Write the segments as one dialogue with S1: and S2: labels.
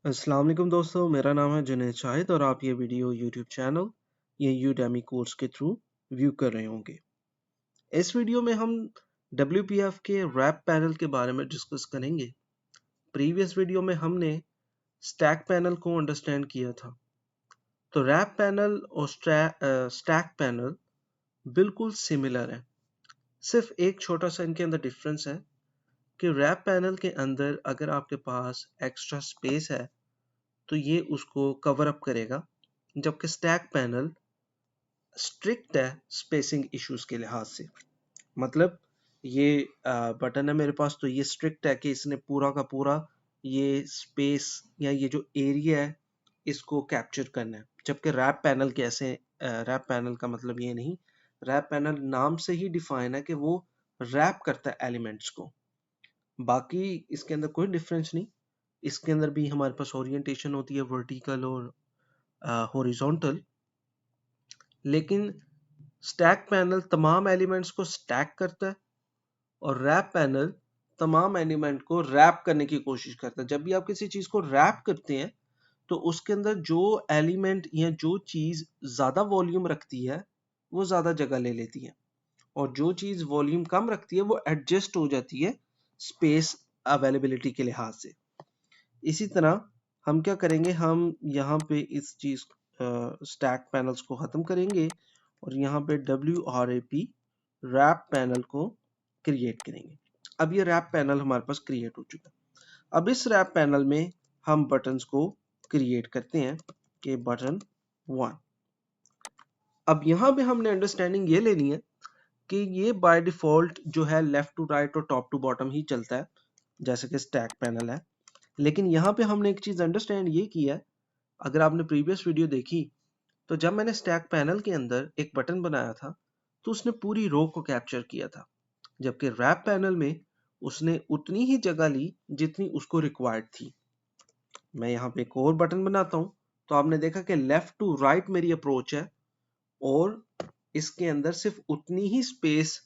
S1: अस्सलाम वालेकुम दोस्तों, मेरा नाम है जुनैद शाहिद और आप ये वीडियो यूट्यूब चैनल ये यूडेमी कोर्स के थ्रू व्यू कर रहे होंगे। इस वीडियो में हम WPF के रैप पैनल के बारे में डिस्कस करेंगे। प्रीवियस वीडियो में हमने स्टैक पैनल को अंडरस्टैंड किया था। तो रैप पैनल और स्टैक पैनल बिल्कुल सिमिलर है। सिर्फ एक छोटा सा इनके अंदर डिफरेंस है कि रैप पैनल के अंदर अगर आपके पास एक्स्ट्रा स्पेस है तो ये उसको कवर अप करेगा, जबकि स्टैक पैनल स्ट्रिक्ट है स्पेसिंग इश्यूज के लिहाज से। मतलब ये बटन है मेरे पास, तो ये स्ट्रिक्ट है कि इसने पूरा का पूरा ये स्पेस या ये जो एरिया है इसको कैप्चर करना है। जबकि रैप पैनल कैसे, रैप पैनल का मतलब ये नहीं, रैप पैनल नाम से ही डिफाइन है कि वो रैप करता है एलिमेंट्स को। बाकी इसके अंदर कोई डिफरेंस नहीं। इसके अंदर भी हमारे पास ओरिएंटेशन होती है वर्टिकल और हॉरिजॉन्टल, लेकिन स्टैक पैनल तमाम एलिमेंट्स को स्टैक करता है और रैप पैनल तमाम एलिमेंट को रैप करने की कोशिश करता है। जब भी आप किसी चीज को रैप करते हैं तो उसके अंदर जो एलिमेंट या जो चीज ज्यादा वॉल्यूम रखती है वो ज्यादा जगह ले लेती है, और जो चीज वॉल्यूम कम रखती है वो एडजस्ट हो जाती है स्पेस अवेलेबिलिटी के लिहाज से। इसी तरह हम क्या करेंगे, हम यहाँ पे इस चीज स्टैक पैनल्स को खत्म करेंगे और यहाँ पे WRAP रैप पैनल को क्रिएट करेंगे। अब ये रैप पैनल हमारे पास क्रिएट हो चुका है। अब इस रैप पैनल में हम बटन्स को क्रिएट करते हैं कि बटन 1। अब यहाँ पे हमने अंडरस्टैंडिंग ये लेनी है कि ये बाय डिफॉल्ट जो है लेफ्ट टू राइट और टॉप टू बॉटम ही चलता है जैसे कि स्टैक पैनल है। लेकिन यहाँ पे हमने एक चीज अंडरस्टैंड ये किया है, अगर आपने प्रीवियस वीडियो देखी तो जब मैंने स्टैक पैनल के अंदर एक बटन बनाया था तो उसने पूरी रो को कैप्चर किया था, जबकि रैप पैनल में उसने उतनी ही जगह ली जितनी उसको रिक्वायर्ड थी। मैं यहाँ पे एक और बटन बनाता हूँ तो आपने देखा कि लेफ्ट टू राइट मेरी अप्रोच है और इसके अंदर सिर्फ उतनी ही स्पेस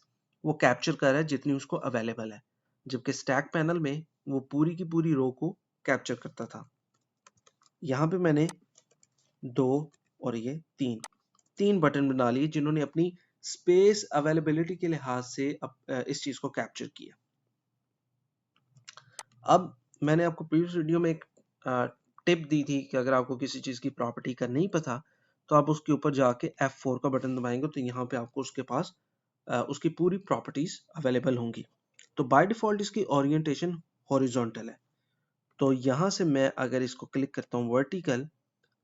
S1: वो कैप्चर कर रहा है जितनी उसको अवेलेबल है, जबकि स्टैक पैनल में वो पूरी की पूरी रो को कैप्चर करता था। यहाँ पे मैंने 2 और ये 3 बटन बना लिए जिन्होंने अपनी स्पेस अवेलेबिलिटी के लिहाज से इस चीज को कैप्चर किया। अब मैंने आपको प्रीवियस वीडियो में एक टिप दी थी कि अगर आपको किसी चीज की प्रॉपर्टी का नहीं पता तो आप उसके ऊपर जाके F4 का बटन दबाएंगे तो यहाँ पे आपको उसके पास उसकी पूरी प्रॉपर्टीज अवेलेबल होंगी। तो बाय डिफॉल्ट इसकी ओरिएंटेशन हॉरिजॉन्टल है, तो यहाँ से मैं अगर इसको क्लिक करता हूँ वर्टिकल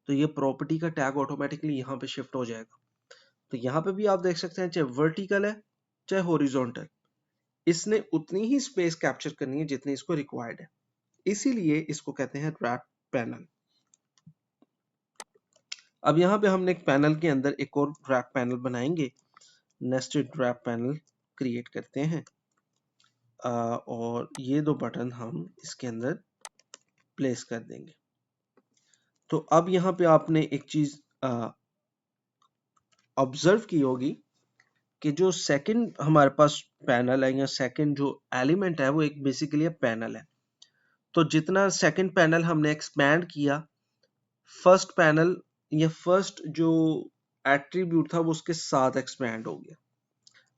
S1: तो ये प्रॉपर्टी का टैग ऑटोमेटिकली यहाँ पे शिफ्ट हो जाएगा। तो यहाँ पे भी आप देख सकते हैं चाहे वर्टिकल है चाहे हॉरिजॉन्टल, इसने उतनी ही स्पेस कैप्चर करनी है जितनी इसको रिक्वायर्ड है, इसीलिए इसको कहते हैं रैप पैनल। अब यहाँ पे हमने एक पैनल के अंदर एक और रैप पैनल बनाएंगे, नेस्टेड रैप पैनल क्रिएट करते हैं और ये 2 बटन हम इसके अंदर प्लेस कर देंगे। तो अब यहाँ पे आपने एक चीज ऑब्जर्व की होगी कि जो सेकंड हमारे पास पैनल है या सेकंड जो एलिमेंट है वो एक बेसिकली पैनल है। तो जितना सेकंड पैनल हमने एक्सपैंड किया, फर्स्ट पैनल या फर्स्ट जो एट्रीब्यूट था वो उसके साथ एक्सपैंड हो गया।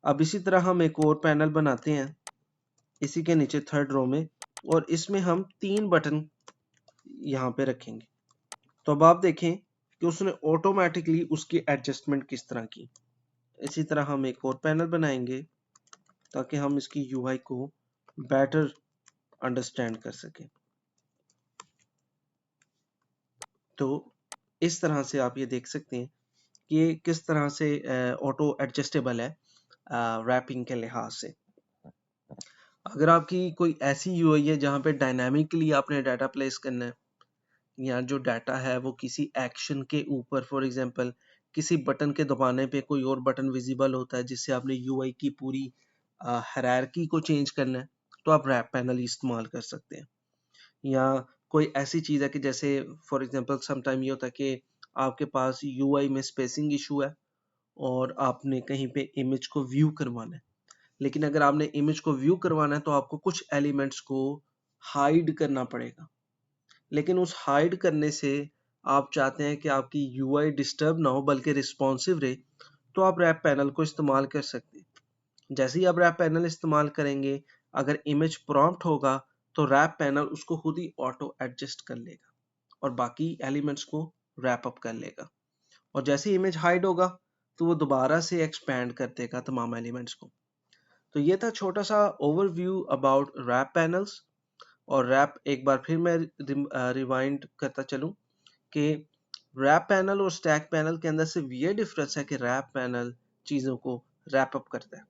S1: अब इसी तरह हम एक और पैनल बनाते हैं इसी के नीचे थर्ड रो में, और इसमें हम 3 बटन यहाँ पे रखेंगे। तो अब आप देखें कि उसने ऑटोमेटिकली उसकी एडजस्टमेंट किस तरह की। इसी तरह हम एक और पैनल बनाएंगे ताकि हम इसकी यूआई को बेटर अंडरस्टैंड कर सकें। तो इस तरह से आप ये देख सकते हैं कि ये किस तरह से ऑटो एडजस्टेबल है रैपिंग के लिहाज से। अगर आपकी कोई ऐसी यूआई है जहाँ पे डायनामिकली आपने डाटा प्लेस करना है या जो डाटा है वो किसी एक्शन के ऊपर, फॉर एग्जांपल किसी बटन के दबाने पे कोई और बटन विजिबल होता है जिससे आपने यूआई की पूरी हायरार्की को चेंज करना है, तो आप रैप पैनल इस्तेमाल कर सकते हैं। या कोई ऐसी चीज़ है कि जैसे फॉर एग्जांपल सम टाइम ये होता है कि आपके पास यूआई में स्पेसिंग इशू है और आपने कहीं पे इमेज को व्यू करवाना है, लेकिन अगर आपने इमेज को व्यू करवाना है तो आपको कुछ एलिमेंट्स को हाइड करना पड़ेगा। लेकिन उस हाइड करने से आप चाहते हैं कि आपकी यूआई डिस्टर्ब ना हो बल्कि रिस्पॉन्सिव रहे, तो आप रैप पैनल को इस्तेमाल कर सकते हैं। जैसे ही आप रैप पैनल इस्तेमाल करेंगे, अगर इमेज प्रॉम्प्ट होगा तो रैप पैनल उसको खुद ही ऑटो एडजस्ट कर लेगा और बाकी एलिमेंट्स को रैप अप कर लेगा। और जैसे ही इमेज हाइड होगा तो वो दोबारा से एक्सपैंड कर देगा तमाम एलिमेंट्स को। तो ये था छोटा सा ओवरव्यू अबाउट रैप पैनल्स। और रैप एक बार फिर मैं रिवाइंड करता चलूं कि रैप पैनल और स्टैक पैनल के अंदर सिर्फ ये डिफरेंस है कि रैप पैनल चीज़ों को रैप अप करता है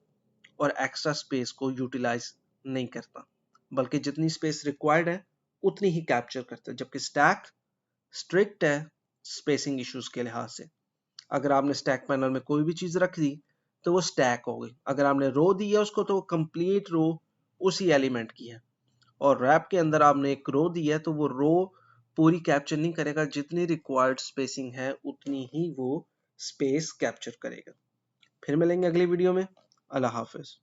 S1: और एक्स्ट्रा स्पेस को यूटिलाइज नहीं करता, बल्कि जितनी स्पेस रिक्वायर्ड है उतनी ही कैप्चर करता है, जबकि स्टैक स्ट्रिक्ट है स्पेसिंग इश्यूज के लिहाज से। अगर आपने स्टैक पैनल में कोई भी चीज़ रख दी तो वो स्टैक हो गई, अगर आपने रो दी है उसको तो वो कंप्लीट रो उसी एलिमेंट की है। और रैप के अंदर आपने एक रो दी है तो वो रो पूरी कैप्चर नहीं करेगा, जितनी रिक्वायर्ड स्पेसिंग है उतनी ही वो स्पेस कैप्चर करेगा। फिर मिलेंगे अगली वीडियो में। अल्लाह हाफिज।